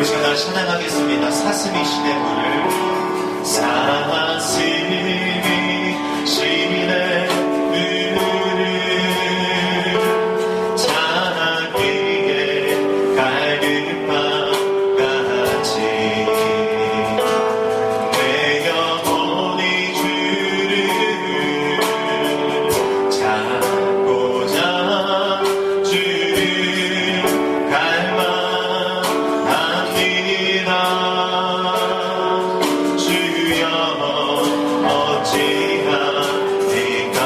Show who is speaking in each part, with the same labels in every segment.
Speaker 1: 우리 시간 다 찬양하겠습니다. 사슴이 시내 물을, 사슴이 시내 물을 자기의 갈급함같이 내 영혼이 주를 찾고자 주를 갈망합니다. 주여 어찌합니까?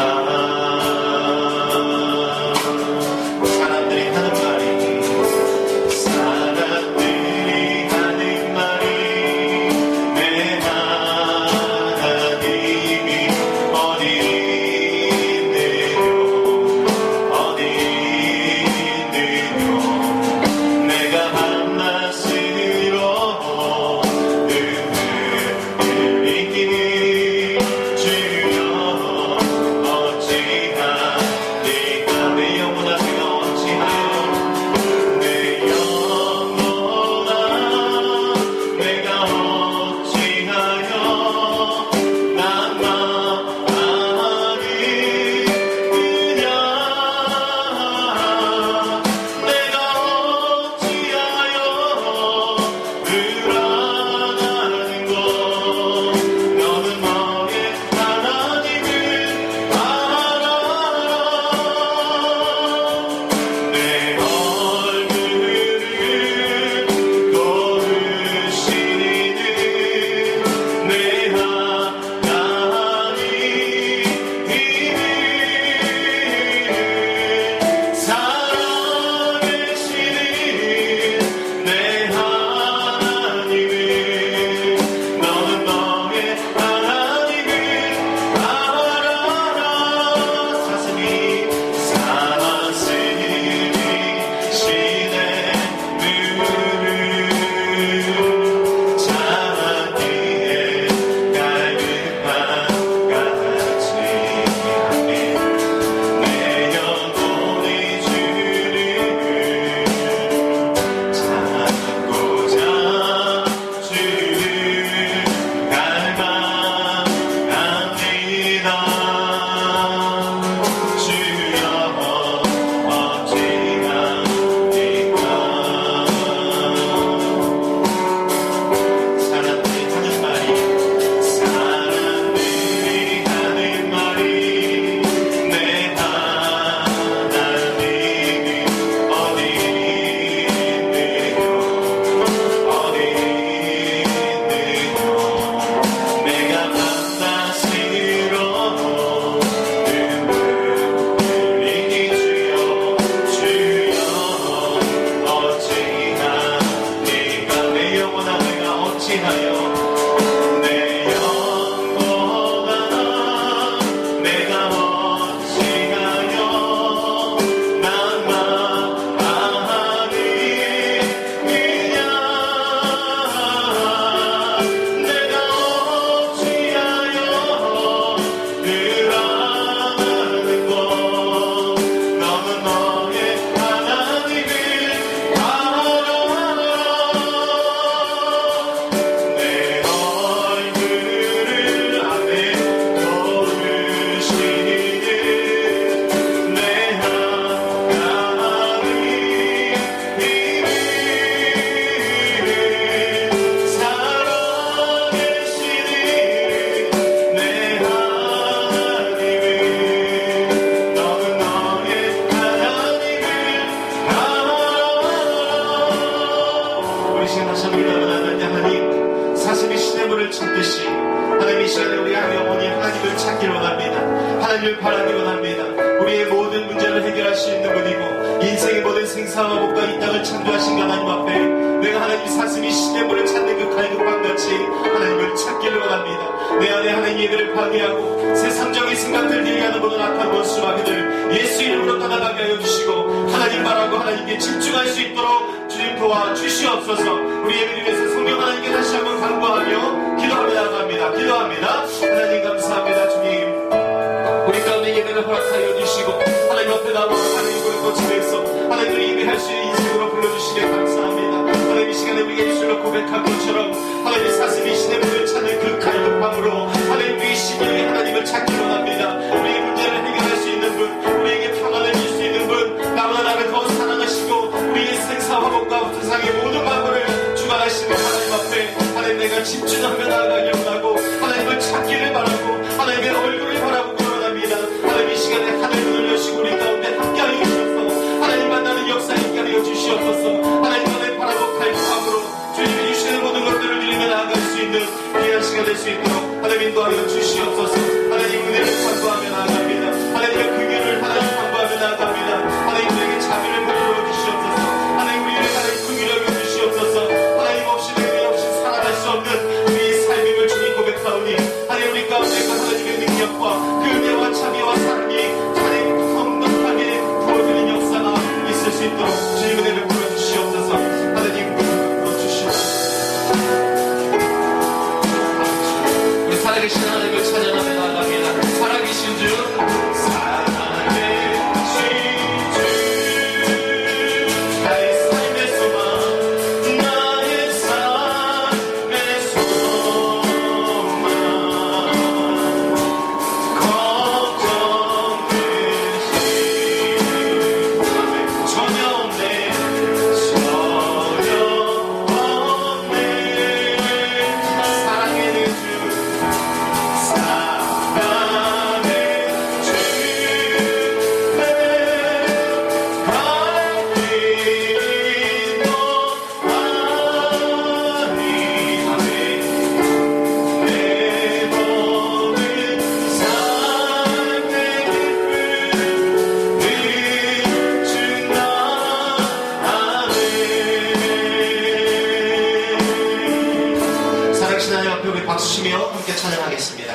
Speaker 1: 사람들이 하는 말이 내 하나님이 어디 있느뇨 내가 밤낮으로 흘리니 주여 어찌합니까? 내 영혼아 내가 어찌하여 내 영혼아 내가 어찌하여 낭만하니 그냥 내가 어찌하여 불안하는 것 너는 너의 하나님을 알아라. 내 얼굴을 도우시는 내 하나님을 살아계시는 내 하나님을 너는 너의 하나님을 알아라. 사슴이 시내 물을 자기의 갈급함같이 내 영혼이 주를 찾고자 주를 갈망합니다. 주여 어찌합니까? 사람들이 하는 말이 내 하나님이 어디 있느뇨 내가 밤낮으로 흘리니 주여 어찌합니까? 내 영혼아 내가 어찌하여 내 영혼아 내가 어찌하여 낭만하니 그냥 내가 어찌하여 불안하는 것 너는 너의 하나님을 알아라. 내 얼굴을 앞에 도우시는 내 하나님을 살아계시는 내 하나님을 너는 너의 하나님을 알아라. 우리 시간 다시 한번 기도하는 하나님, 사슴이 시냇물을 찾듯이 하나님 이 시간에 우리 영혼이 하나님을 찾기를 원합니다. 하나님을 바라기 원합니다. 우리의 모든 문제를 해결할 수 있는 분이고 인생의 모든 생사와 복과 이 땅을 창조하신 하나님 앞에 내가 하나님 사슴이 시냇물을 찾는 그 갈급함같이 하나님을 찾기를 원합니다. 내 안에 하나님 예배를 파괴하고 세상적인 생각들을 얘기하는 모든 악한 원수마귀들 예수 이름으로 떠나가게 하여 주시고 하나님 말하고 하나님께 집중할 수 있도록 주님 도와주시옵소서. 우리 예배를 위해서 성령 하나님께 다시 한번 간구하며 기도합니다. 하나님 감사합니다. 주님 우리 가운데 예배를 허락하여 주시고 하나님 앞에 나와 하나님 우리 꽃집에서 하나님을 예배할 수 있는 인생으로 불러주시길 감사합니다. 하나님 이 시간 시간에 우리가 입술로 고백한 것처럼 하나님 사슴이 시내 문을 찾는 그 갈급함으로 하나님 우리 심령이 하나님을 찾기 원합니다. 우리의 문제를 해결할 수 있는 분, 우리에게 평안을 줄 수 있는 분, 나보다 나를 더 사랑하시고 우리의 생사 화복과 세상의 모든 만물을 주관하시는 하나님 앞에 하나님 내가 집중하며 나아가기 원하고 하나님을 찾기를 바라고 하나님의 얼굴을 바라보기 원합니다. 하나님 이 시간에 하늘 문을 여시고 우리 가운데 함께하여 주셔서 하나님 만나는 역사 있게 하여 주시옵소서. 하나님 나를 바라고 갈급함으로 주님이 주시는 모든 것들을 누리며 나아갈 수 있는 귀한 시간 될 수 있도록 하나님 인도하여 주시옵소서. 하나님 은혜를 간구하며 나아갑니다. 하나님의 긍휼을 하나님 간구하며 나아갑니다. 하나님 우리에게 자비를 베풀어 주시옵소서. 하나님 우리를 하나님 긍휼하여 주시옵소서. 하나님 없이 은혜 없이 살아갈 수 없는 우리의 삶임을 주님 고백하오니 하나님 우리 가운데 그 하나님의 능력과 그 은혜와 자비와 사랑이 하나님 넉넉하게 부어지는 역사가 있을 수 있도록 주님 은혜 베풀어 주시옵소서. 하나님 베풀어 주시옵소서. 우리 살아계신 하나님을 찬양하며 나아갑니다. 살아계신 주 박수 치며 함께 찬양하겠습니다.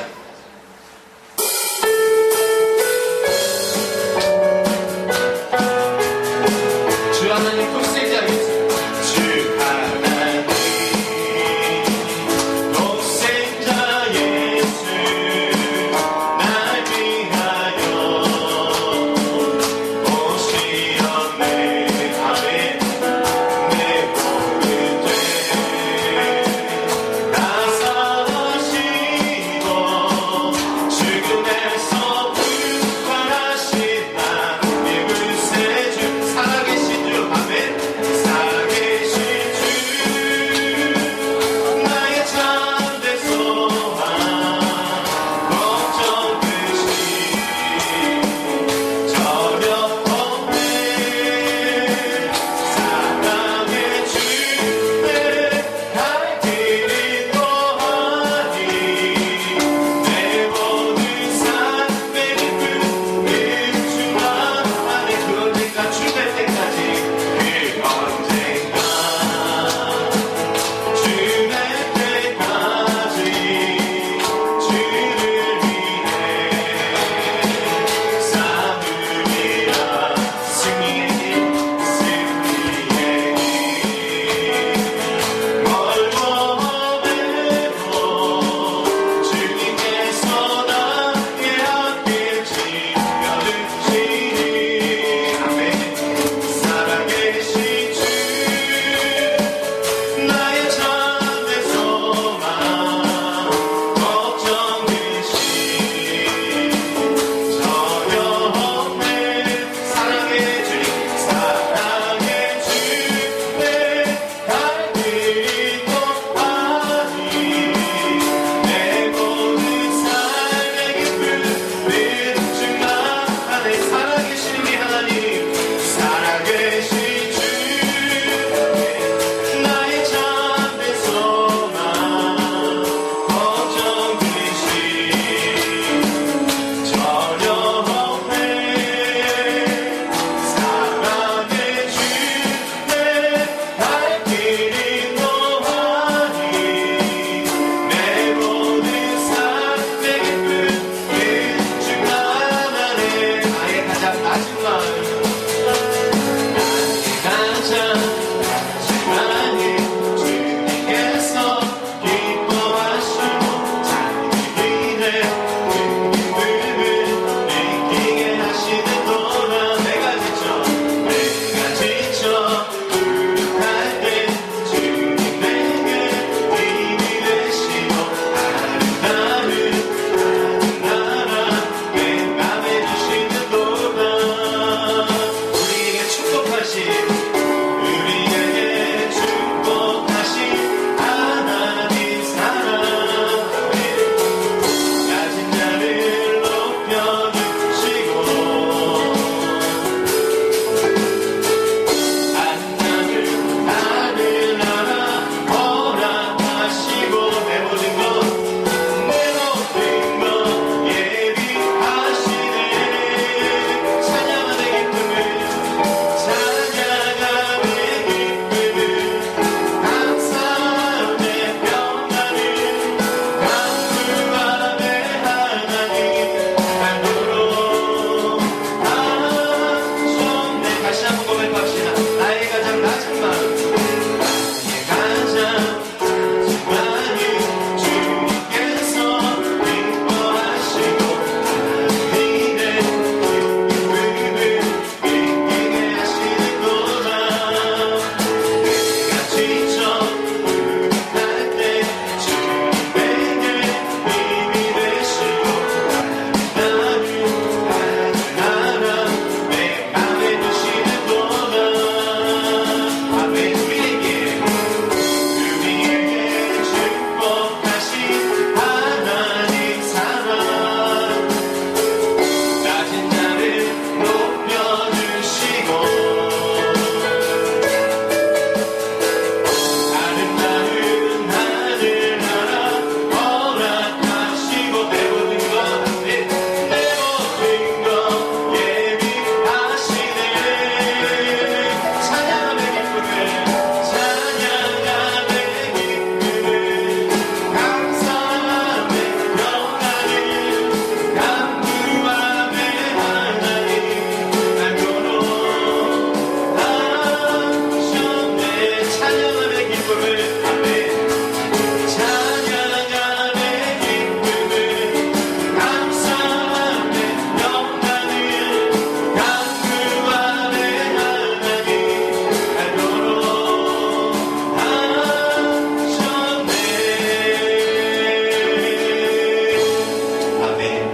Speaker 1: 주 하나님 독생자이시죠. 주 하나님 독생자 예수 날 위하여 오시었네. 아멘. 내 모든 죄 다 사하시고 기쁨을 아멘 찬양함의 기쁨을 감사함의 영광을 강구함의 하나님 알도록 하셨네 아멘.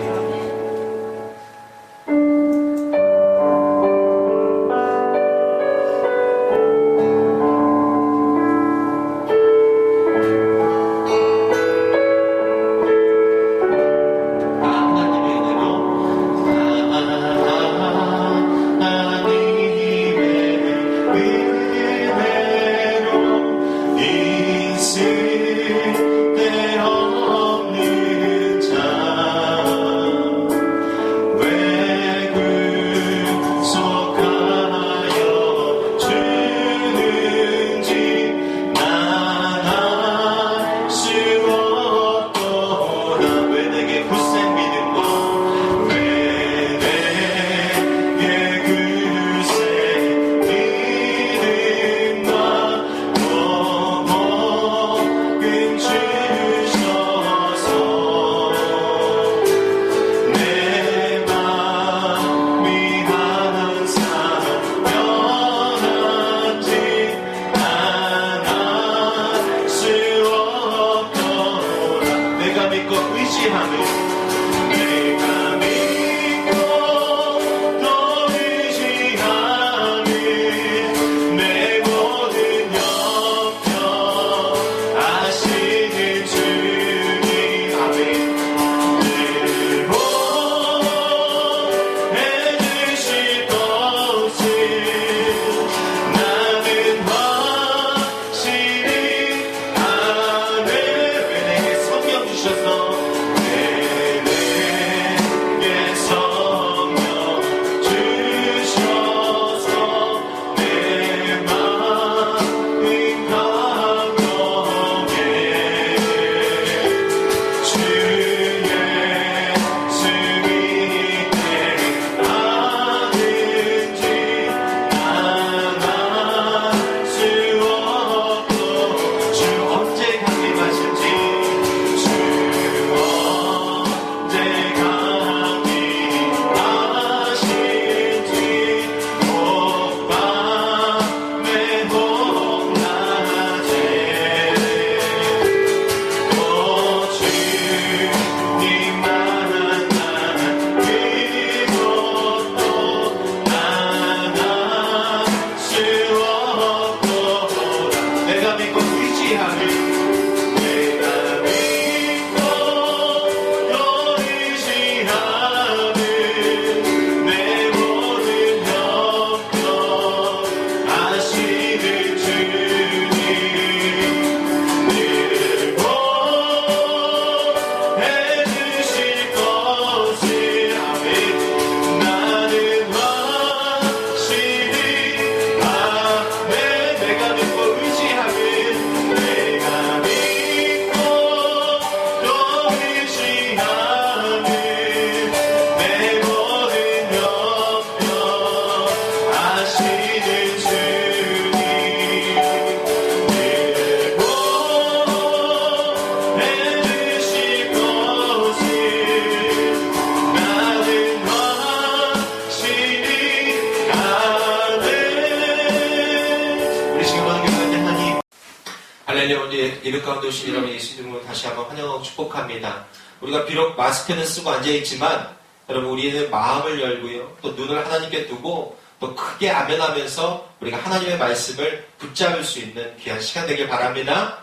Speaker 2: 예배 가운데 오신 여러분 예수 이름으로 다시 한번 환영하고 축복합니다. 우리가 비록 마스크는 쓰고 앉아있지만 여러분 우리는 마음을 열고요. 또 눈을 하나님께 두고 또 크게 아멘하면서 우리가 하나님의 말씀을 붙잡을 수 있는 귀한 시간 되길 바랍니다.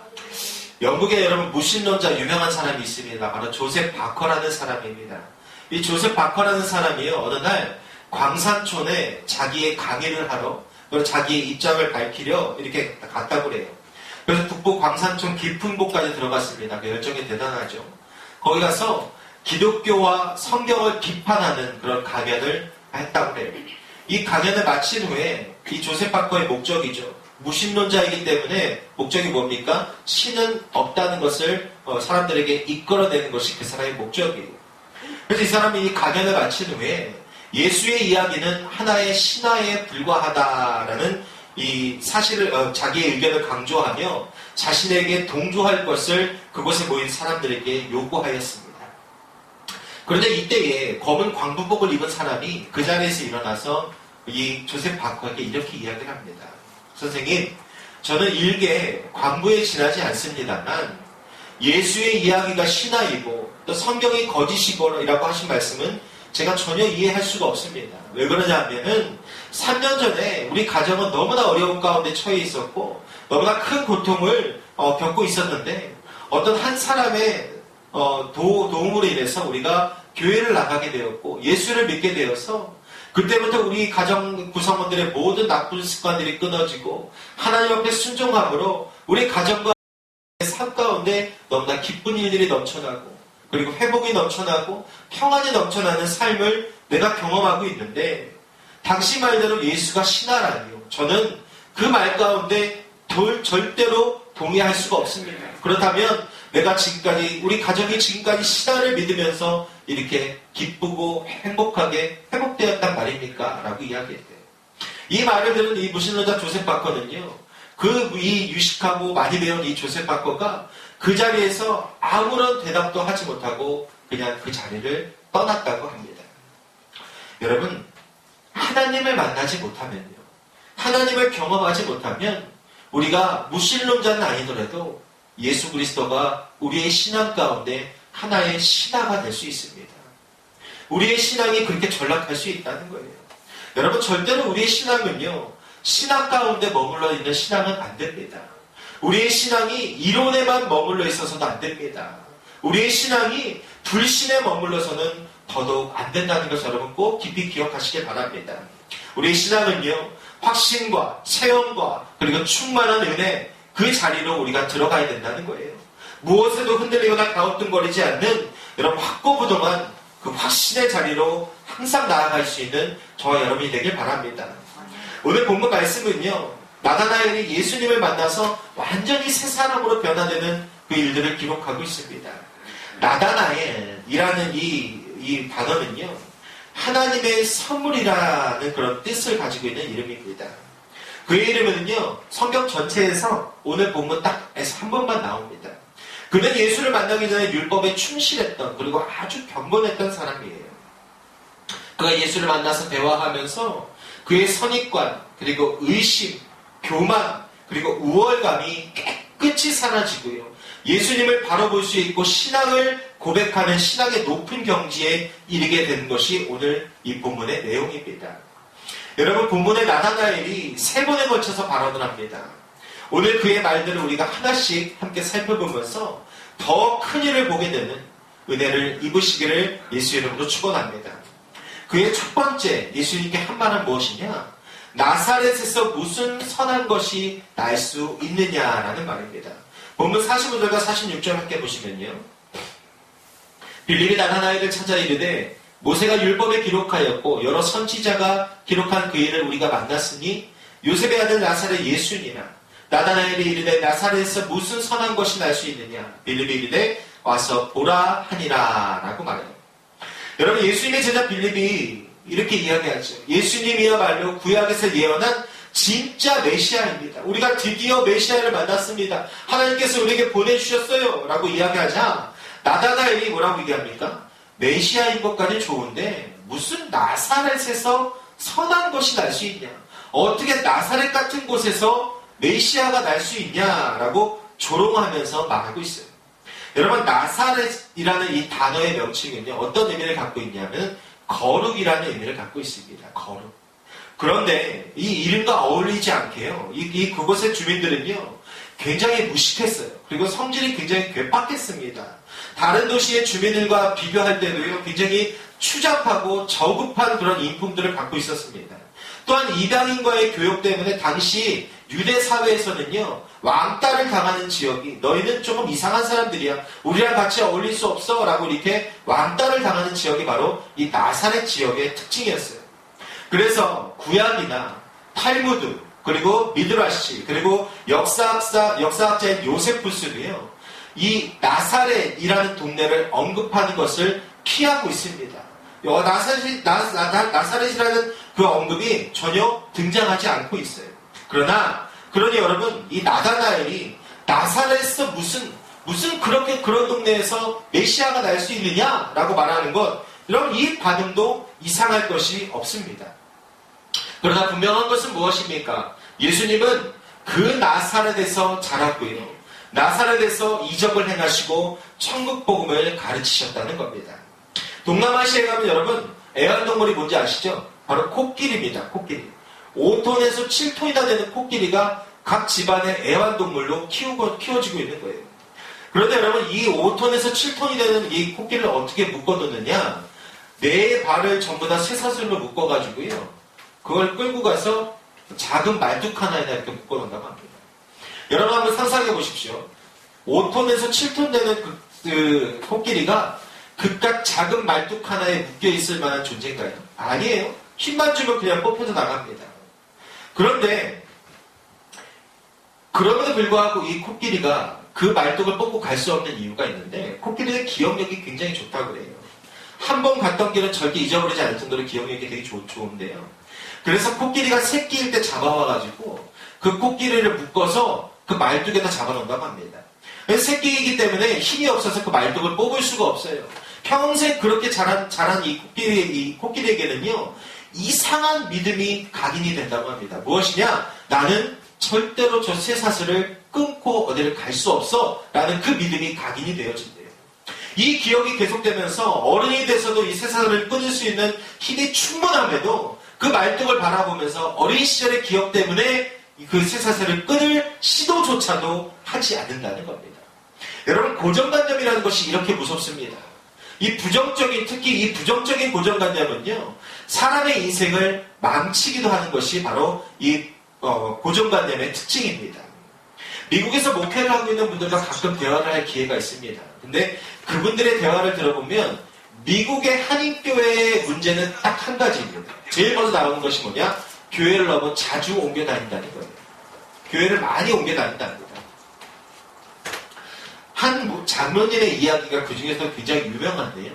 Speaker 2: 영국에 여러분 무신론자 유명한 사람이 있습니다. 바로 조셉 바커라는 사람입니다. 이 조셉 바커라는 사람이요. 어느 날 광산촌에 자기의 강의를 하러 그리고 자기의 입장을 밝히려 이렇게 갔다고 그래요. 그래서 북부 광산촌 깊은 곳까지 들어갔습니다. 그 열정이 대단하죠. 거기 가서 기독교와 성경을 비판하는 그런 강연을 했다고 해요. 이 강연을 마친 후에 이 조셉 바커의 목적이죠. 무신론자이기 때문에 목적이 뭡니까? 신은 없다는 것을 사람들에게 이끌어내는 것이 그 사람의 목적이에요. 그래서 이 사람이 이 강연을 마친 후에 예수의 이야기는 하나의 신화에 불과하다라는 이 사실을 자기의 의견을 강조하며 자신에게 동조할 것을 그곳에 모인 사람들에게 요구하였습니다. 그런데 이때에 검은 광부복을 입은 사람이 그 자리에서 일어나서 이 조셉 바커에게 이렇게 이야기를 합니다. 선생님, 저는 일개 광부에 지나지 않습니다만 예수의 이야기가 신화이고 또 성경이 거짓이고라고 하신 말씀은 제가 전혀 이해할 수가 없습니다. 왜 그러냐면은 3년 전에 우리 가정은 너무나 어려운 가운데 처해 있었고 너무나 큰 고통을 겪고 있었는데 어떤 한 사람의 도움으로 인해서 우리가 교회를 나가게 되었고 예수를 믿게 되어서 그때부터 우리 가정 구성원들의 모든 나쁜 습관들이 끊어지고 하나님 앞에 순종함으로 우리 가정과 삶 가운데 너무나 기쁜 일들이 넘쳐나고 그리고 회복이 넘쳐나고 평안이 넘쳐나는 삶을 내가 경험하고 있는데 당시 말대로 예수가 신하라니요. 저는 그 말 가운데 절대로 동의할 수가 없습니다. 그렇다면 내가 지금까지 우리 가정이 지금까지 신하를 믿으면서 이렇게 기쁘고 행복하게 회복되었단 말입니까? 라고 이야기했대요. 이 말을 들은 이 무신론자 조셉 바커는요. 이 유식하고 많이 배운 이 조셉 바커가 그 자리에서 아무런 대답도 하지 못하고 그냥 그 자리를 떠났다고 합니다. 여러분, 하나님을 만나지 못하면요. 하나님을 경험하지 못하면 우리가 무신론자는 아니더라도 예수 그리스도가 우리의 신앙 가운데 하나의 신화가 될 수 있습니다. 우리의 신앙이 그렇게 전락할 수 있다는 거예요. 여러분, 절대로 우리의 신앙은요. 신앙 가운데 머물러 있는 신앙은 안 됩니다. 우리의 신앙이 이론에만 머물러 있어서도 안 됩니다. 우리의 신앙이 불신에 머물러서는 더더욱 안 된다는 것을 여러분 꼭 깊이 기억하시길 바랍니다. 우리의 신앙은요. 확신과 체험과 그리고 충만한 은혜 그 자리로 우리가 들어가야 된다는 거예요. 무엇에도 흔들리거나 가우뚱거리지 않는 여러분 확고부동한 그 확신의 자리로 항상 나아갈 수 있는 저와 여러분이 되길 바랍니다. 오늘 본문 말씀은요. 나다나엘이 예수님을 만나서 완전히 새 사람으로 변화되는 그 일들을 기록하고 있습니다. 나다나엘이라는 이 단어는요. 하나님의 선물이라는 그런 뜻을 가지고 있는 이름입니다. 그의 이름은요. 성경 전체에서 오늘 본문 딱에서 한 번만 나옵니다. 그는 예수를 만나기 전에 율법에 충실했던 그리고 아주 경건했던 사람이에요. 그가 예수를 만나서 대화하면서 그의 선입관 그리고 의심, 교만 그리고 우월감이 깨끗이 사라지고요. 예수님을 바로 볼 수 있고 신앙을 고백하는 신앙의 높은 경지에 이르게 된 것이 오늘 이 본문의 내용입니다. 여러분, 본문의 나다나엘이 3번에 걸쳐서 발언을 합니다. 오늘 그의 말들을 우리가 하나씩 함께 살펴보면서 더 큰 일을 보게 되는 은혜를 입으시기를 예수 이름으로 축원합니다. 그의 첫 번째 예수님께 한 말은 무엇이냐? 나사렛에서 무슨 선한 것이 날 수 있느냐라는 말입니다. 본문 45절과 46절 함께 보시면요. 빌립이 나다나엘을 찾아 이르되 모세가 율법에 기록하였고 여러 선지자가 기록한 그 일을 우리가 만났으니 요셉의 아들 나사렛 예수니라. 나다나엘이 이르되 나사렛에서 무슨 선한 것이 날 수 있느냐? 빌립이 이르되 와서 보라 하니라 라고 말해요. 여러분, 예수님의 제자 빌립이 이렇게 이야기하죠. 예수님이야말로 구약에서 예언한 진짜 메시아입니다. 우리가 드디어 메시아를 만났습니다. 하나님께서 우리에게 보내주셨어요 라고 이야기하자 나다나엘이 뭐라고 얘기합니까? 메시아인 것까지 좋은데 무슨 나사렛에서 선한 것이 날 수 있냐? 어떻게 나사렛 같은 곳에서 메시아가 날 수 있냐라고 조롱하면서 말하고 있어요. 여러분, 나사렛이라는 이 단어의 명칭은요. 어떤 의미를 갖고 있냐면 거룩이라는 의미를 갖고 있습니다. 거룩. 그런데 이 이름과 어울리지 않게요. 그곳의 주민들은요. 굉장히 무식했어요. 그리고 성질이 굉장히 괴팍했습니다. 다른 도시의 주민들과 비교할 때도요. 굉장히 추잡하고 저급한 그런 인품들을 갖고 있었습니다. 또한 이방인과의 교역 때문에 당시 유대 사회에서는요. 왕따를 당하는 지역이 너희는 조금 이상한 사람들이야. 우리랑 같이 어울릴 수 없어 라고 이렇게 왕따를 당하는 지역이 바로 이 나사렛 지역의 특징이었어요. 그래서 구약이나 탈무드 그리고 미드라시 그리고 역사학자인 요세푸스도요. 이 나사렛이라는 동네를 언급하는 것을 피하고 있습니다. 나사렛이라는 그 언급이 전혀 등장하지 않고 있어요. 그러니 여러분, 이 나다나엘이 나사렛에서 무슨 그렇게 그런 동네에서 메시아가 날 수 있느냐라고 말하는 것, 여러분 이 반응도 이상할 것이 없습니다. 그러나 분명한 것은 무엇입니까? 예수님은 그 나사렛에서 자랐고요. 나사렛에서 이적을 행하시고 천국 복음을 가르치셨다는 겁니다. 동남아시아에 가면 여러분 애완동물이 뭔지 아시죠? 바로 코끼리입니다. 코끼리. 5톤에서 7톤이나 되는 코끼리가 각 집안의 애완동물로 키워지고 있는 거예요. 그런데 여러분 이 5톤에서 7톤이 되는 이 코끼리를 어떻게 묶어놓느냐? 네 발을 전부 다 쇠사슬로 묶어가지고요. 그걸 끌고 가서 작은 말뚝 하나에다 이렇게 묶어놓는다고 합니다. 여러분 한번 상상해 보십시오. 5톤에서 7톤 되는 그 코끼리가 그깟 작은 말뚝 하나에 묶여있을 만한 존재인가요? 아니에요. 힘만 주면 그냥 뽑혀서 나갑니다. 그런데 그럼에도 불구하고 이 코끼리가 그 말뚝을 뽑고 갈 수 없는 이유가 있는데, 코끼리의 기억력이 굉장히 좋다고 그래요. 한 번 갔던 길은 절대 잊어버리지 않을 정도로 기억력이 되게 좋은데요. 그래서 코끼리가 새끼일 때 잡아와가지고 그 코끼리를 묶어서 그 말뚝에다 잡아놓는다고 합니다. 새끼이기 때문에 힘이 없어서 그 말뚝을 뽑을 수가 없어요. 평생 그렇게 자란 이 코끼리에게는요, 이상한 믿음이 각인이 된다고 합니다. 무엇이냐? 나는 절대로 저 쇠사슬을 끊고 어디를 갈 수 없어 라는 그 믿음이 각인이 되어진대요. 이 기억이 계속되면서 어른이 돼서도 이 쇠사슬을 끊을 수 있는 힘이 충분함에도 그 말뚝을 바라보면서 어린 시절의 기억 때문에 그 쇠사슬을 끊을 시도조차도 하지 않는다는 겁니다. 여러분, 고정관념이라는 것이 이렇게 무섭습니다. 특히 이 부정적인 고정관념은요, 사람의 인생을 망치기도 하는 것이 바로 이 고정관념의 특징입니다. 미국에서 목회를 하고 있는 분들과 가끔 대화를 할 기회가 있습니다. 근데 그분들의 대화를 들어보면 미국의 한인교회의 문제는 딱 한 가지입니다. 제일 먼저 나오는 것이 뭐냐? 교회를 너무 자주 옮겨 다닌다는 거예요. 교회를 많이 옮겨 다닌다는 거예요. 한 장로님의 이야기가 그 중에서 굉장히 유명한데요.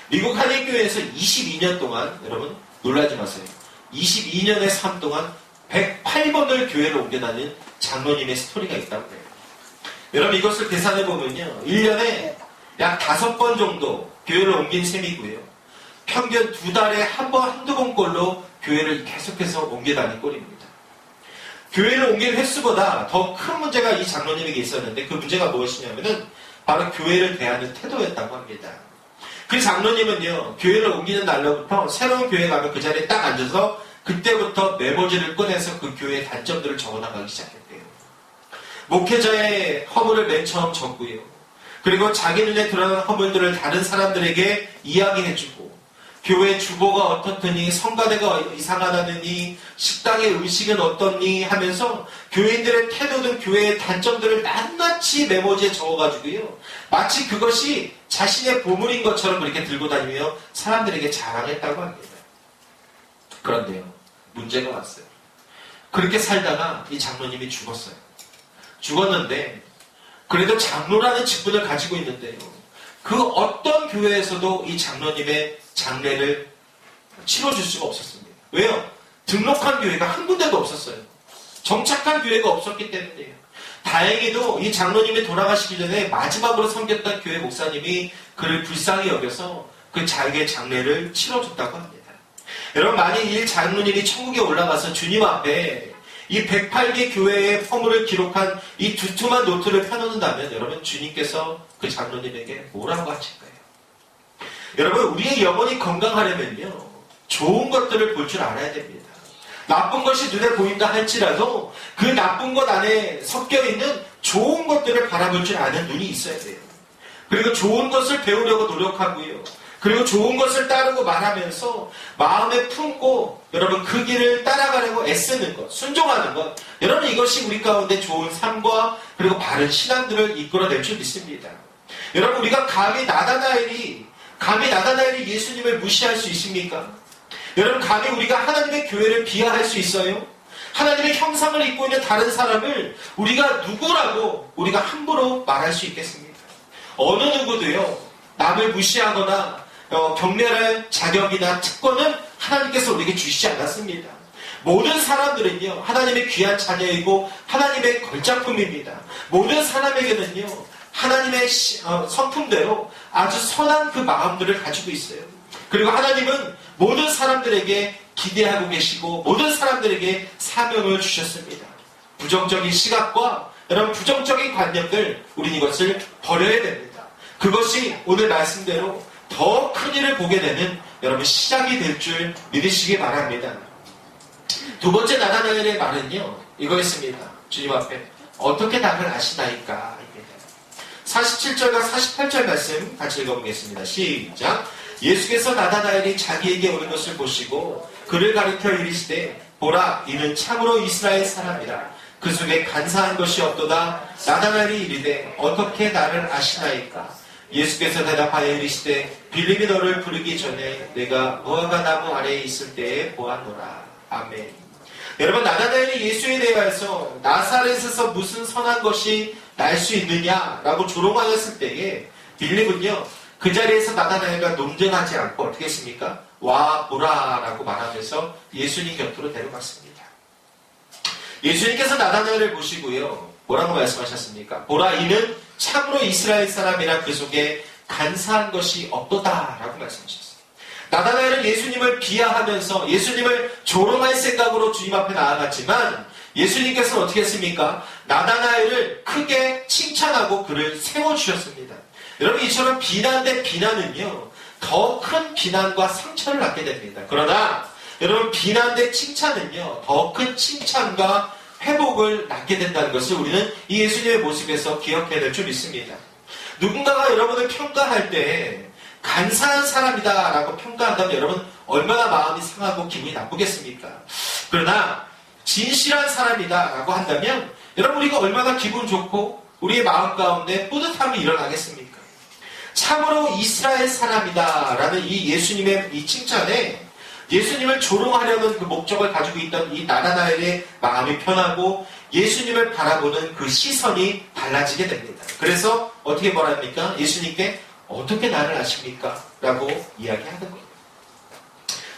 Speaker 2: 미국 한인교회에서 22년 동안, 여러분 놀라지 마세요. 22년의 삶 동안 108번을 교회를 옮겨 다닌 장로님의 스토리가 있다고 해요. 여러분 이것을 계산해보면요, 1년에 약 5번 정도 교회를 옮긴 셈이고요. 평균 2달에 한두 번꼴로 교회를 계속해서 옮겨 다닌 꼴입니다. 교회를 옮길 횟수보다 더 큰 문제가 이 장로님에게 있었는데, 그 문제가 무엇이냐면은 바로 교회를 대하는 태도였다고 합니다. 그 장로님은요, 교회를 옮기는 날로부터 새로운 교회 가면 그 자리에 딱 앉아서 그때부터 메모지를 꺼내서 그 교회의 단점들을 적어나가기 시작했대요. 목회자의 허물을 맨 처음 적고요. 그리고 자기 눈에 드러난 허물들을 다른 사람들에게 이야기해주고, 교회 주보가 어떻더니, 성가대가 이상하다느니, 식당의 음식은 어떻니 하면서 교인들의 태도든 교회의 단점들을 낱낱이 메모지에 적어가지고요, 마치 그것이 자신의 보물인 것처럼 그렇게 들고 다니며 사람들에게 자랑했다고 합니다. 그런데요, 문제가 왔어요. 그렇게 살다가 이 장로님이 죽었어요. 죽었는데 그래도 장로라는 직분을 가지고 있는데요, 그 어떤 교회에서도 이 장로님의 장례를 치러줄 수가 없었습니다. 왜요? 등록한 교회가 한 군데도 없었어요. 정착한 교회가 없었기 때문에요. 다행히도 이 장로님이 돌아가시기 전에 마지막으로 섬겼던 교회 목사님이 그를 불쌍히 여겨서 그 자기의 장례를 치러줬다고 합니다. 여러분, 만약 이 장로님이 천국에 올라가서 주님 앞에 이 108개 교회의 허물을 기록한 이 두툼한 노트를 펴놓는다면, 여러분, 주님께서 그 장로님에게 뭐라고 하실까요? 여러분, 우리의 영혼이 건강하려면요, 좋은 것들을 볼 줄 알아야 됩니다. 나쁜 것이 눈에 보인다 할지라도 그 나쁜 것 안에 섞여있는 좋은 것들을 바라볼 줄 아는 눈이 있어야 돼요. 그리고 좋은 것을 배우려고 노력하고요, 그리고 좋은 것을 따르고 말하면서 마음에 품고, 여러분, 그 길을 따라가려고 애쓰는 것, 순종하는 것, 여러분, 이것이 우리 가운데 좋은 삶과 그리고 바른 신앙들을 이끌어낼 줄 믿습니다. 여러분, 우리가 감히 나다나엘이 예수님을 무시할 수 있습니까? 여러분, 감히 우리가 하나님의 교회를 비하할 수 있어요? 하나님의 형상을 입고 있는 다른 사람을 우리가 누구라고 우리가 함부로 말할 수 있겠습니까? 어느 누구도요, 남을 무시하거나 경멸할 자격이나 특권은 하나님께서 우리에게 주시지 않았습니다. 모든 사람들은요, 하나님의 귀한 자녀이고 하나님의 걸작품입니다. 모든 사람에게는요, 하나님의 성품대로 아주 선한 그 마음들을 가지고 있어요. 그리고 하나님은 모든 사람들에게 기대하고 계시고 모든 사람들에게 사명을 주셨습니다. 부정적인 시각과 여러분 부정적인 관념들, 우리는 이것을 버려야 됩니다. 그것이 오늘 말씀대로 더 큰 일을 보게 되는 여러분 시작이 될 줄 믿으시기 바랍니다. 두 번째 나다나엘의 말은요, 이거였습니다. 주님 앞에 어떻게 나를 아시나이까 입니다. 47절과 48절 말씀 같이 읽어보겠습니다. 시작. 예수께서 나다나엘이 자기에게 오는 것을 보시고 그를 가리켜 이르시되 보라, 이는 참으로 이스라엘 사람이라. 그 속에 간사한 것이 없도다. 나다나엘이 이르되 어떻게 나를 아시나이까. 예수께서 대답하여 이르시되 빌립이 너를 부르기 전에 내가 무화과 나무 아래에 있을 때에 보았노라. 아멘. 여러분, 나다나엘이 예수에 대하여서 나사렛에서 무슨 선한 것이 날 수 있느냐라고 조롱하였을 때에 빌립은요, 그 자리에서 나다나엘과 논쟁하지 않고 어떻게 했습니까? 와 보라 라고 말하면서 예수님 곁으로 데려갔습니다. 예수님께서 나다나엘을 보시고요, 뭐라고 말씀하셨습니까? 보라, 이는 참으로 이스라엘 사람이라. 그 속에 간사한 것이 없도다 라고 말씀하셨어요. 나다나엘은 예수님을 비하하면서 예수님을 조롱할 생각으로 주님 앞에 나아갔지만 예수님께서는 어떻게 했습니까? 나다나엘을 크게 칭찬하고 그를 세워주셨습니다. 여러분, 이처럼 비난 대 비난은요, 더 큰 비난과 상처를 낳게 됩니다. 그러나 여러분, 비난 대 칭찬은요, 더 큰 칭찬과 회복을 낳게 된다는 것을 우리는 이 예수님의 모습에서 기억해야 될 줄 믿습니다. 누군가가 여러분을 평가할 때 간사한 사람이다 라고 평가한다면 여러분 얼마나 마음이 상하고 기분이 나쁘겠습니까? 그러나 진실한 사람이다 라고 한다면 여러분 우리가 얼마나 기분 좋고 우리의 마음 가운데 뿌듯함이 일어나겠습니까? 참으로 이스라엘 사람이다 라는 이 예수님의 이 칭찬에 예수님을 조롱하려는 그 목적을 가지고 있던 이 나다나엘의 마음이 편하고 예수님을 바라보는 그 시선이 달라지게 됩니다. 그래서 어떻게 말합니까? 예수님께 어떻게 나를 아십니까? 라고 이야기하는 거예요.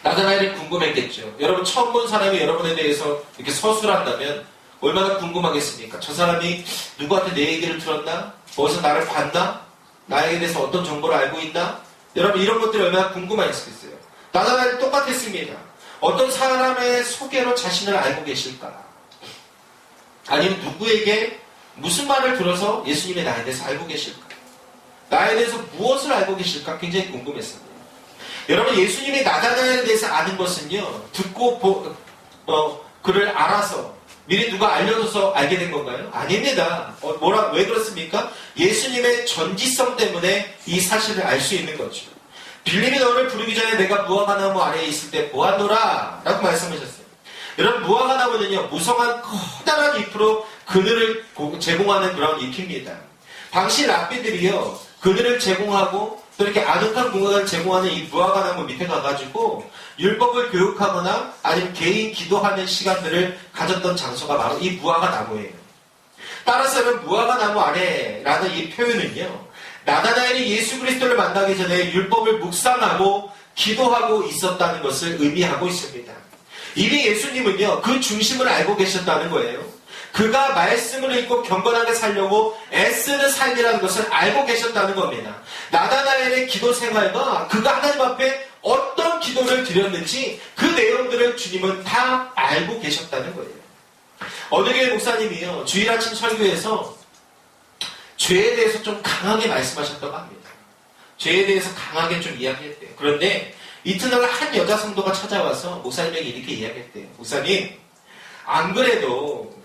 Speaker 2: 나다나엘이 궁금했겠죠. 여러분, 처음 본 사람이 여러분에 대해서 이렇게 서술한다면 얼마나 궁금하겠습니까? 저 사람이 누구한테 내 얘기를 들었나? 어디서 나를 봤나? 나에 대해서 어떤 정보를 알고 있나? 여러분, 이런 것들이 얼마나 궁금하겠어요. 나다나엘이 똑같았습니다. 어떤 사람의 소개로 자신을 알고 계실까? 아니면 누구에게 무슨 말을 들어서 예수님의 나에 대해서 알고 계실까? 나에 대해서 무엇을 알고 계실까? 굉장히 궁금했습니다. 여러분, 예수님이 나다나엘에 대해서 아는 것은요, 듣고 그를 알아서 미리 누가 알려줘서 알게 된 건가요? 아닙니다. 왜 그렇습니까? 예수님의 전지성 때문에 이 사실을 알 수 있는 거죠. 빌립이 너를 부르기 전에 내가 무화과 나무 아래에 있을 때 보았노라 라고 말씀하셨어요. 여러분, 무화과 나무는요, 무성한 커다란 잎으로 그늘을 제공하는 그런 잎입니다. 당시 랍비들이요, 그늘을 제공하고 또 이렇게 아늑한 공간을 제공하는 이 무화과 나무 밑에 가가지고 율법을 교육하거나 아니면 개인 기도하는 시간들을 가졌던 장소가 바로 이 무화과 나무예요. 따라서는 무화과 나무 아래라는 이 표현은요, 나다나엘이 예수 그리스도를 만나기 전에 율법을 묵상하고 기도하고 있었다는 것을 의미하고 있습니다. 이미 예수님은요, 그 중심을 알고 계셨다는 거예요. 그가 말씀을 읽고 경건하게 살려고 애쓰는 삶이라는 것을 알고 계셨다는 겁니다. 나다나엘의 기도 생활과 그가 하나님 앞에 어떤 기도를 드렸는지 그 내용들을 주님은 다 알고 계셨다는 거예요. 어느 교회 목사님이요, 주일 아침 설교에서 죄에 대해서 좀 강하게 말씀하셨다고 합니다. 죄에 대해서 강하게 좀 이야기했대요. 그런데 이튿날 한 여자 성도가 찾아와서 목사님에게 이렇게 이야기했대요. 목사님, 안 그래도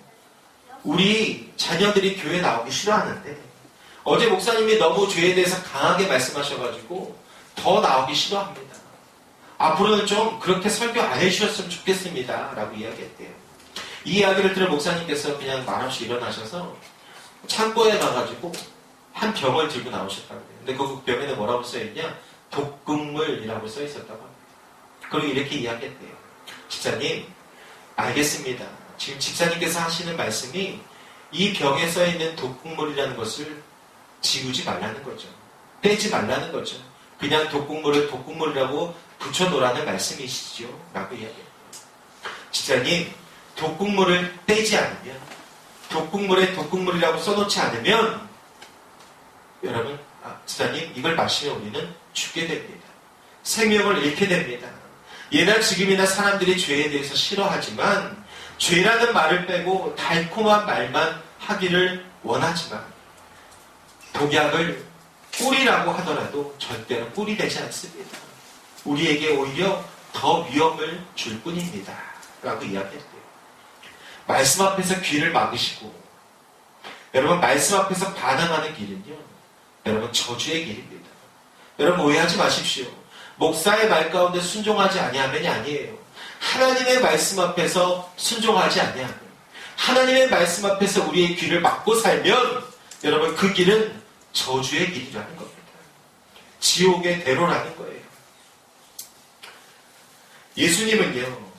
Speaker 2: 우리 자녀들이 교회 나오기 싫어하는데 어제 목사님이 너무 죄에 대해서 강하게 말씀하셔가지고 더 나오기 싫어합니다. 앞으로는 좀 그렇게 설교 안 해주셨으면 좋겠습니다 라고 이야기했대요. 이 이야기를 들은 목사님께서 그냥 말없이 일어나셔서 창고에 가가지고 한 병을 들고 나오셨다고 해요. 근데 그 병에는 뭐라고 써있냐? 독극물이라고 써있었다고 합니다. 그리고 이렇게 이야기했대요. 집사님, 알겠습니다. 지금 집사님께서 하시는 말씀이 이 병에 써있는 독극물이라는 것을 지우지 말라는 거죠. 떼지 말라는 거죠. 그냥 독극물을 독극물이라고 붙여놓으라는 말씀이시죠. 라고 이야기해요. 집사님, 독국물을 떼지 않으면, 독국물에 독국물이라고 써놓지 않으면, 여러분, 집사님, 이걸 마시면 우리는 죽게 됩니다. 생명을 잃게 됩니다. 예나 지금이나 사람들이 죄에 대해서 싫어하지만, 죄라는 말을 빼고 달콤한 말만 하기를 원하지만, 독약을 꿀이라고 하더라도 절대로 꿀이 되지 않습니다. 우리에게 오히려 더 위험을 줄 뿐입니다. 라고 이야기했대요. 말씀 앞에서 귀를 막으시고, 여러분, 말씀 앞에서 반항하는 길은요, 여러분, 저주의 길입니다. 여러분, 오해하지 마십시오. 목사의 말 가운데 순종하지 아니하면이 아니에요. 하나님의 말씀 앞에서 순종하지 아니하면, 하나님의 말씀 앞에서 우리의 귀를 막고 살면, 여러분, 그 길은 저주의 길이라는 겁니다. 지옥의 대로라는 거예요. 예수님은요,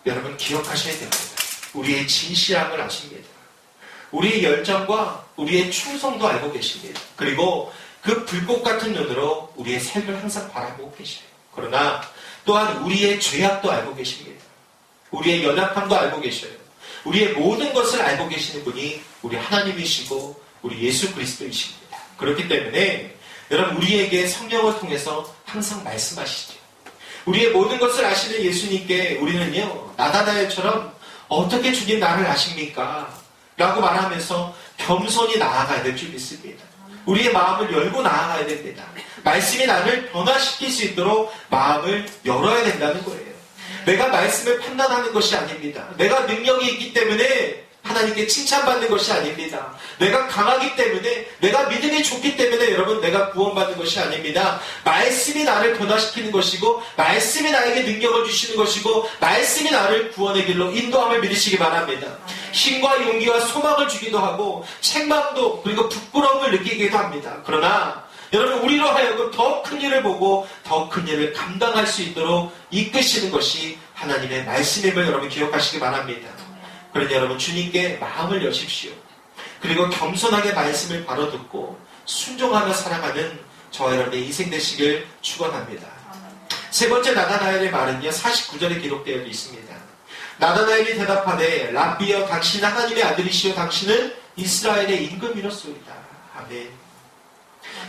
Speaker 2: 여러분 기억하셔야 됩니다. 우리의 진실함을 아십니다. 우리의 열정과 우리의 충성도 알고 계십니다. 그리고 그 불꽃 같은 눈으로 우리의 삶을 항상 바라보고 계셔요. 그러나 또한 우리의 죄악도 알고 계십니다. 우리의 연약함도 알고 계셔요. 우리의 모든 것을 알고 계시는 분이 우리 하나님이시고 우리 예수 그리스도이십니다. 그렇기 때문에 여러분, 우리에게 성령을 통해서 항상 말씀하시죠. 우리의 모든 것을 아시는 예수님께 우리는요, 나다나엘처럼 어떻게 주님 나를 아십니까? 라고 말하면서 겸손히 나아가야 될 줄 믿습니다. 우리의 마음을 열고 나아가야 됩니다. 말씀이 나를 변화시킬 수 있도록 마음을 열어야 된다는 거예요. 내가 말씀을 판단하는 것이 아닙니다. 내가 능력이 있기 때문에 하나님께 칭찬받는 것이 아닙니다. 내가 강하기 때문에, 내가 믿음이 좋기 때문에 여러분, 내가 구원받는 것이 아닙니다. 말씀이 나를 변화시키는 것이고, 말씀이 나에게 능력을 주시는 것이고, 말씀이 나를 구원의 길로 인도함을 믿으시기 바랍니다. 힘과 용기와 소망을 주기도 하고, 책망도 그리고 부끄러움을 느끼기도 합니다. 그러나 여러분, 우리로 하여금 더 큰 일을 보고 더 큰 일을 감당할 수 있도록 이끄시는 것이 하나님의 말씀임을 여러분 기억하시기 바랍니다. 그러니 여러분, 주님께 마음을 여십시오. 그리고 겸손하게 말씀을 바로 듣고 순종하며 살아가는 저와 여러분의 인생 되시길 축원합니다. 세 번째 나다나엘의 말은요, 49절에 기록되어 있습니다. 나다나엘이 대답하되 랍비여, 당신은 하나님의 아들이시오, 당신은 이스라엘의 임금이로소이다. 아멘.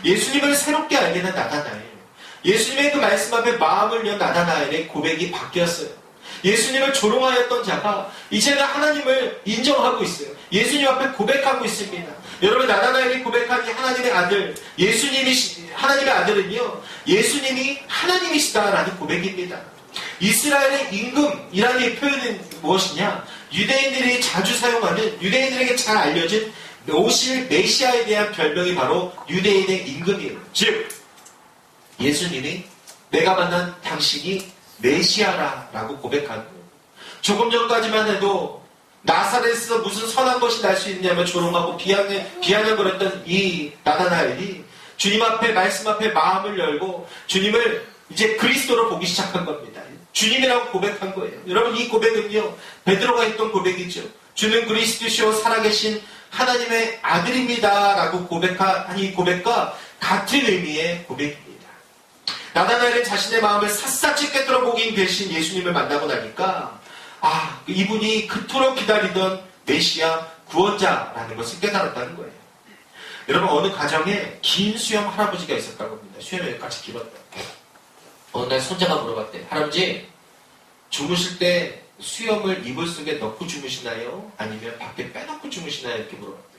Speaker 2: 예수님을 새롭게 알게 된 나다나엘, 예수님의 그 말씀 앞에 마음을 연 나다나엘의 고백이 바뀌었어요. 예수님을 조롱하였던 자가 이제는 하나님을 인정하고 있어요. 예수님 앞에 고백하고 있습니다. 여러분, 나다나엘이 고백한 이 하나님의 아들, 하나님의 아들은요, 예수님이 하나님이시다라는 고백입니다. 이스라엘의 임금이라는 이 표현은 무엇이냐? 유대인들이 자주 사용하는, 유대인들에게 잘 알려진 오실 메시아에 대한 별명이 바로 유대인의 임금이에요. 즉, 예수님이 내가 만난 당신이 메시아라고 고백하는 거예요. 조금 전까지만 해도 나사렛에서 무슨 선한 것이 날 수 있냐며 조롱하고 비아냥거렸던 이 나다나엘이 주님 앞에, 말씀 앞에 마음을 열고 주님을 이제 그리스도로 보기 시작한 겁니다. 주님이라고 고백한 거예요. 여러분, 이 고백은요, 베드로가 했던 고백이죠. 주는 그리스도시요 살아계신 하나님의 아들입니다 라고 고백한 이 고백과 같은 의미의 고백입니다. 나다나엘은 자신의 마음을 샅샅이 꿰뚫어 보긴 계신 예수님을 만나고 나니까, 이분이 그토록 기다리던 메시아 구원자라는 것을 깨달았다는 거예요. 여러분, 어느 가정에 긴 수염 할아버지가 있었다고 합니다. 수염이 여기까지 길었다. 어느 날 손자가 물어봤대. 할아버지, 주무실 때 수염을 이불 속에 넣고 주무시나요? 아니면 밖에 빼놓고 주무시나요? 이렇게 물어봤대.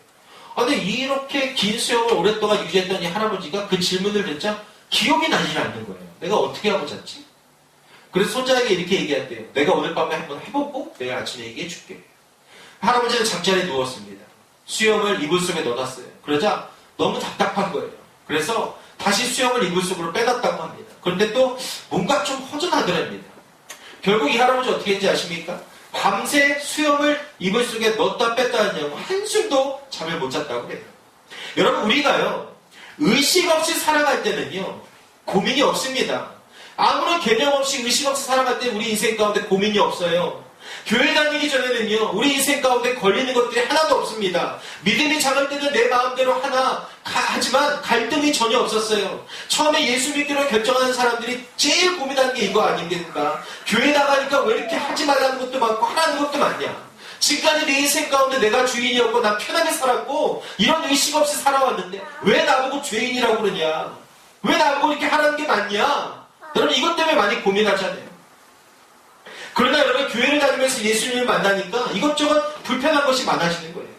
Speaker 2: 근데 이렇게 긴 수염을 오랫동안 유지했던 이 할아버지가 그 질문을 듣자 기억이 나지 않는 거예요. 내가 어떻게 하고 잤지? 그래서 손자에게 이렇게 얘기했대요. 내가 오늘 밤에 한번 해보고 내가 아침에 얘기해 줄게. 할아버지는 잠자리에 누웠습니다. 수염을 이불 속에 넣어놨어요. 그러자 너무 답답한 거예요. 그래서 다시 수염을 이불 속으로 빼놨다고 합니다. 그런데 또 뭔가 좀 허전하더랍니다. 결국 이 할아버지 어떻게 했는지 아십니까? 밤새 수염을 이불 속에 넣었다 뺐다 하냐고 한숨도 잠을 못 잤다고 해요. 여러분, 우리가요, 의식 없이 살아갈 때는요, 고민이 없습니다. 아무런 개념 없이 의식 없이 살아갈 때 우리 인생 가운데 고민이 없어요. 교회 다니기 전에는요, 우리 인생 가운데 걸리는 것들이 하나도 없습니다. 믿음이 작을 때는 내 마음대로 하지만 갈등이 전혀 없었어요. 처음에 예수 믿기로 결정하는 사람들이 제일 고민하는 게 이거 아닙니까? 교회 나가니까 왜 이렇게 하지 말라는 것도 많고 하라는 것도 많냐? 지금까지 내 인생 가운데 내가 주인이었고 난 편하게 살았고 이런 의식 없이 살아왔는데 왜 나보고 죄인이라고 그러냐? 왜 나보고 이렇게 하라는 게 맞냐? 여러분 이것 때문에 많이 고민하잖아요. 그러나 여러분 교회를 다니면서 예수님을 만나니까 이것저것 불편한 것이 많아지는 거예요.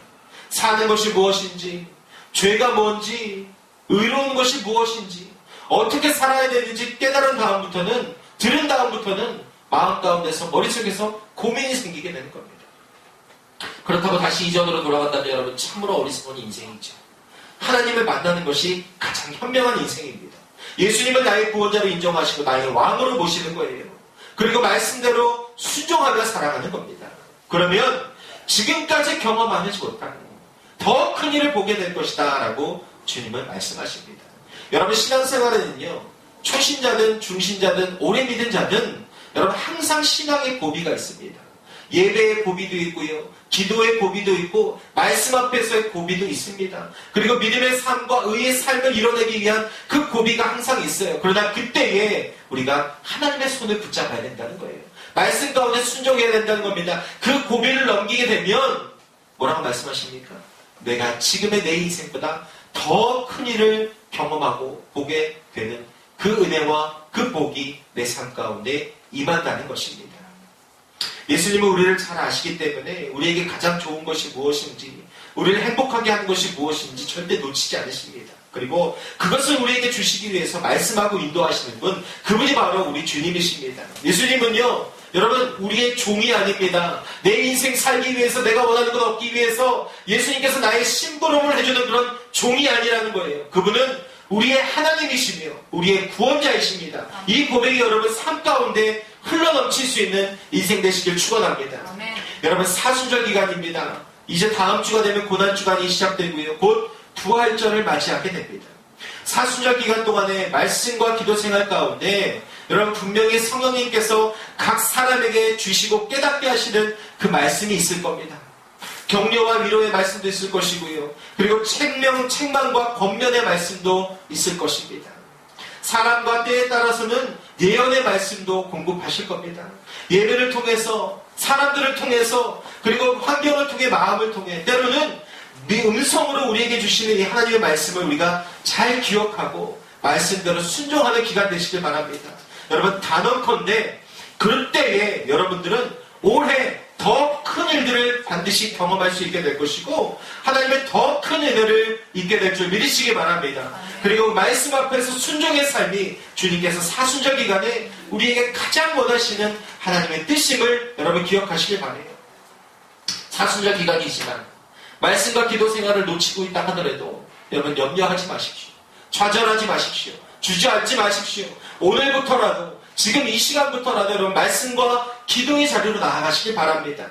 Speaker 2: 사는 것이 무엇인지, 죄가 뭔지, 의로운 것이 무엇인지, 어떻게 살아야 되는지 깨달은 다음부터는, 들은 다음부터는 마음 가운데서 머릿속에서 고민이 생기게 되는 겁니다. 그렇다고 다시 이전으로 돌아간다면 여러분 참으로 어리석은 인생이죠. 하나님을 만나는 것이 가장 현명한 인생입니다. 예수님은 나의 구원자로 인정하시고 나의 왕으로 모시는 거예요. 그리고 말씀대로 순종하며 살아가는 겁니다. 그러면 지금까지 경험하지 못한 더 큰 일을 보게 될 것이다 라고 주님은 말씀하십니다. 여러분 신앙생활에는요, 초신자든 중신자든 오래 믿은 자든 여러분 항상 신앙의 고비가 있습니다. 예배의 고비도 있고요, 기도의 고비도 있고 말씀 앞에서의 고비도 있습니다. 그리고 믿음의 삶과 의의 삶을 이뤄내기 위한 그 고비가 항상 있어요. 그러나 그때에 우리가 하나님의 손을 붙잡아야 된다는 거예요. 말씀 가운데 순종해야 된다는 겁니다. 그 고비를 넘기게 되면 뭐라고 말씀하십니까? 내가 지금의 내 인생보다 더 큰 일을 경험하고 보게 되는 그 은혜와 그 복이 내 삶 가운데 임한다는 것입니다. 예수님은 우리를 잘 아시기 때문에 우리에게 가장 좋은 것이 무엇인지, 우리를 행복하게 하는 것이 무엇인지 절대 놓치지 않으십니다. 그리고 그것을 우리에게 주시기 위해서 말씀하고 인도하시는 분, 그분이 바로 우리 주님이십니다. 예수님은요, 여러분 우리의 종이 아닙니다. 내 인생 살기 위해서, 내가 원하는 것 얻기 위해서 예수님께서 나의 심부름을 해주는 그런 종이 아니라는 거예요. 그분은 우리의 하나님이시며 우리의 구원자이십니다. 이 고백이 여러분 삶 가운데 흘러넘칠 수 있는 인생 되시길 축원합니다. 여러분 사순절 기간입니다. 이제 다음 주가 되면 고난주간이 시작되고요, 곧 부활절을 맞이하게 됩니다. 사순절 기간 동안에 말씀과 기도 생활 가운데 여러분 분명히 성령님께서 각 사람에게 주시고 깨닫게 하시는 그 말씀이 있을 겁니다. 격려와 위로의 말씀도 있을 것이고요, 그리고 책망과 권면의 말씀도 있을 것입니다. 사람과 때에 따라서는 예언의 말씀도 공급하실 겁니다. 예배를 통해서, 사람들을 통해서, 그리고 환경을 통해, 마음을 통해, 때로는 음성으로 우리에게 주시는 이 하나님의 말씀을 우리가 잘 기억하고 말씀대로 순종하는 기간 되시길 바랍니다. 여러분 단언컨대 그럴 때에 여러분들은 올해 더 큰 일들을 반드시 경험할 수 있게 될 것이고 하나님의 더 큰 은혜를 잊게 될 줄 믿으시기 바랍니다. 그리고 말씀 앞에서 순종의 삶이 주님께서 사순절 기간에 우리에게 가장 원하시는 하나님의 뜻임을 여러분 기억하시길 바라요. 사순절 기간이지만 말씀과 기도 생활을 놓치고 있다 하더라도 여러분 염려하지 마십시오. 좌절하지 마십시오. 주저앉지 마십시오. 오늘부터라도, 지금 이 시간부터라도 여러분 말씀과 기도의 자리로 나아가시길 바랍니다.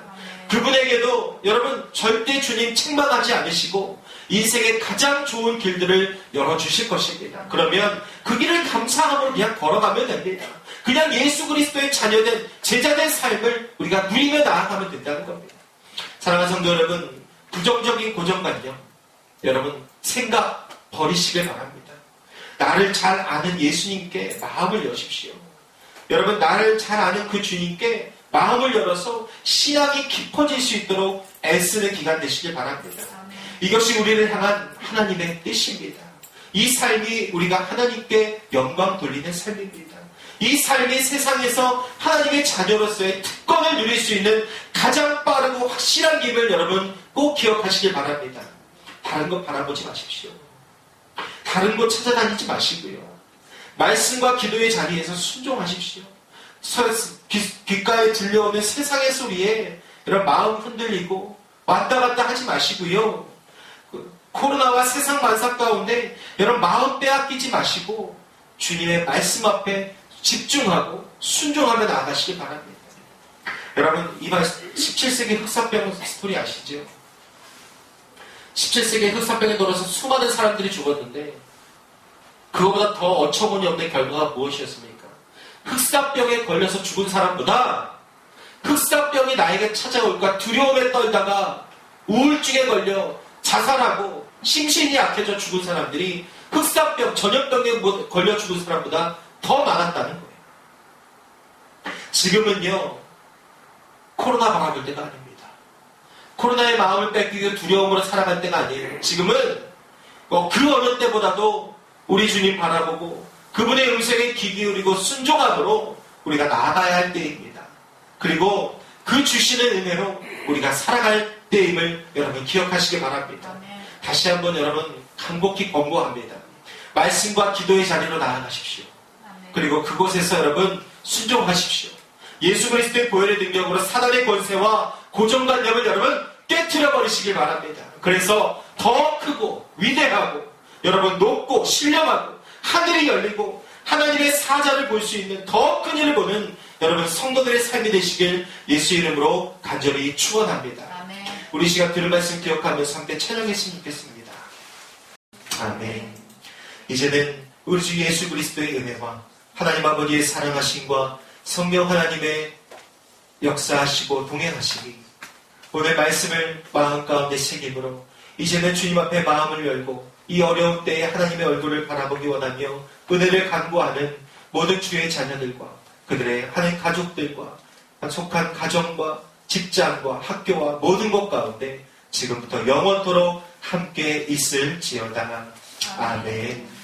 Speaker 2: 그분에게도 여러분 절대 주님 책망하지 않으시고 인생의 가장 좋은 길들을 열어주실 것입니다. 그러면 그 길을 감사함으로 그냥 걸어가면 됩니다. 그냥 예수 그리스도의 자녀된 제자된 삶을 우리가 누리며 나아가면 된다는 겁니다. 사랑하는 성도 여러분, 부정적인 고정관념 여러분 생각 버리시길 바랍니다. 나를 잘 아는 예수님께 마음을 여십시오. 여러분 나를 잘 아는 그 주님께 마음을 열어서 신앙이 깊어질 수 있도록 애쓰는 기간 되시길 바랍니다. 이것이 우리를 향한 하나님의 뜻입니다. 이 삶이 우리가 하나님께 영광 돌리는 삶입니다. 이 삶이 세상에서 하나님의 자녀로서의 특권을 누릴 수 있는 가장 빠르고 확실한 길을 여러분 꼭 기억하시길 바랍니다. 다른 것 바라보지 마십시오. 다른 것 찾아다니지 마시고요, 말씀과 기도의 자리에서 순종하십시오. 귓가에 들려오는 세상의 소리에 이런 마음 흔들리고 왔다 갔다 하지 마시고요, 코로나와 세상 만사 가운데 여러분 마음 빼앗기지 마시고 주님의 말씀 앞에 집중하고 순종하며 나아가시길 바랍니다. 여러분 이 17세기 흑사병 스토리 아시죠? 17세기 흑사병에 걸려서 수많은 사람들이 죽었는데 그거보다 더 어처구니 없는 결과가 무엇이었습니까? 흑사병에 걸려서 죽은 사람보다 흑사병이 나에게 찾아올까 두려움에 떨다가 우울증에 걸려 자살하고 심신이 약해져 죽은 사람들이 흑사병, 전염병에 걸려 죽은 사람보다 더 많았다는 거예요. 지금은요, 코로나 바라볼 때가 아닙니다. 코로나의 마음을 뺏기고 두려움으로 살아갈 때가 아니에요. 지금은 그 어느 때보다도 우리 주님 바라보고 그분의 음성에 귀 기울이고 순종함으로 우리가 나아가야 할 때입니다. 그리고 그 주시는 은혜로 우리가 살아갈 때임을 여러분 기억하시기 바랍니다. 다시 한번 여러분 간곡히 권고합니다. 말씀과 기도의 자리로 나아가십시오. 그리고 그곳에서 여러분 순종하십시오. 예수 그리스도의 보혈의 능력으로 사단의 권세와 고정관념을 여러분 깨트려 버리시길 바랍니다. 그래서 더 크고 위대하고 여러분 높고 신령하고 하늘이 열리고 하나님의 사자를 볼 수 있는 더 큰 일을 보는 여러분 성도들의 삶이 되시길 예수 이름으로 간절히 축원합니다. 우리 시간 들은 말씀 기억하면서 함께 찬양했으면 좋겠습니다. 아멘. 이제는 우리 주 예수 그리스도의 은혜와 하나님 아버지의 사랑하심과 성령 하나님의 역사하시고 동행하시기 오늘 말씀을 마음 가운데 새김으로 이제는 주님 앞에 마음을 열고 이 어려운 때에 하나님의 얼굴을 바라보기 원하며 은혜를 간구하는 모든 주의 자녀들과 그들의 하나님 가족들과 속한 가정과 직장과 학교와 모든 것 가운데 지금부터 영원토록 함께 있을지어다. 아멘.